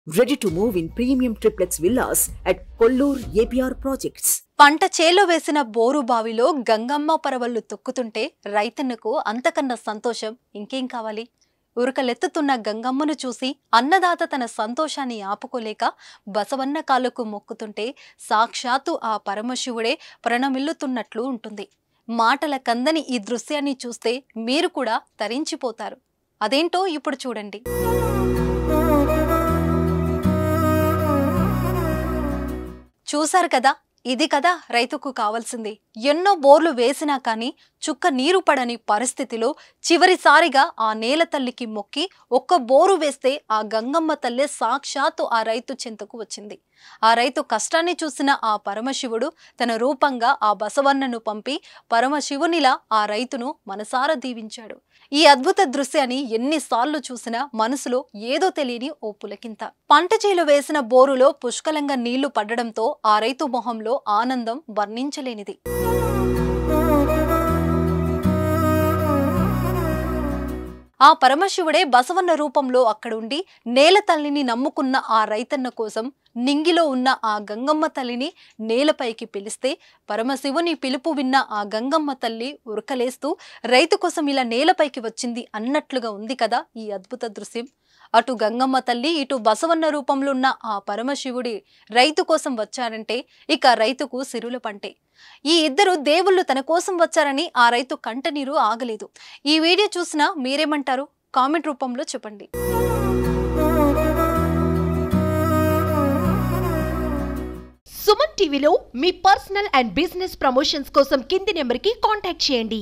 Ready to move in premium triplex villas at Kollur APR projects. పంట చేలో వేసిన bore బావిలో గంగమ్మ పరవళ్లు తొక్కుతుంటే రైతన్నకు అంతకన్నా సంతోషం ఇంకేం కావాలి? ఉరకలెత్తుతున్న గంగమ్మను చూసి అన్నదాత తన సంతోషాన్ని ఆపుకోలేక బసవన్న కాళ్ళకు మొక్కుతుంటే సాక్షాత్తు ఆ పరమశివుడే ప్రణమిల్లుతున్నట్లు ఉంటుంది. మాటల కందని ఈ దృశ్యాన్ని చూస్తే మీరు కూడా తరించిపోతారు. అదేంటో ఇప్పుడు చూడండి. చూశారు కదా, ఇది కదా రైతుకు కావాల్సింది. ఎన్నో బోర్లు వేసినా కానీ చుక్క నీరు పడని పరిస్థితిలో చివరిసారిగా ఆ నేల తల్లికి మొక్కి ఒక్క బోరు వేస్తే ఆ గంగమ్మ తల్లే సాక్షాత్తు ఆ రైతు చెంతకు వచ్చింది. ఆ రైతు కష్టాన్ని చూసిన ఆ పరమశివుడు తన రూపంగా ఆ బసవన్నను పంపి పరమశివునిలా ఆ రైతును మనసారా దీవించాడు. ఈ అద్భుత దృశ్యాన్ని ఎన్నిసార్లు చూసినా మనసులో ఏదో తెలియని ఓ పులకింత. పంట చేలు వేసిన బోరులో పుష్కలంగా నీళ్లు పడడంతో ఆ రైతు మొహంలో ఆనందం వర్ణించలేనిది. ఆ పరమశివుడే బసవన్న రూపంలో అక్కడుండి నేల తల్లిని నమ్ముకున్న ఆ రైతన్న కోసం నింగిలో ఉన్న ఆ గంగమ్మ తల్లిని నేలపైకి పిలిస్తే పరమశివుని పిలుపు విన్న ఆ గంగమ్మ తల్లి ఉరకలేస్తూ రైతు కోసం ఇలా నేలపైకి వచ్చింది అన్నట్లుగా ఉంది కదా ఈ అద్భుత దృశ్యం. అటు గంగమ్మ తల్లి, ఇటు బసవన్న రూపంలో ఉన్న ఆ పరమశివుడి రైతు కోసం వచ్చారంటే ఇక రైతుకు సిరుల పంటే. ఈ ఇద్దరు దేవుళ్ళు తన కోసం వచ్చారని ఆ రైతు కంటనీరు ఆగలేదు. ఈ వీడియో చూసినా మీరేమంటారు? కామెంట్ రూపంలో చెప్పండి. సుమన్ టీవీలో మీ పర్సనల్ అండ్ బిజినెస్ ప్రమోషన్స్ కోసం కింది నెంబర్కి కాంటాక్ట్ చేయండి.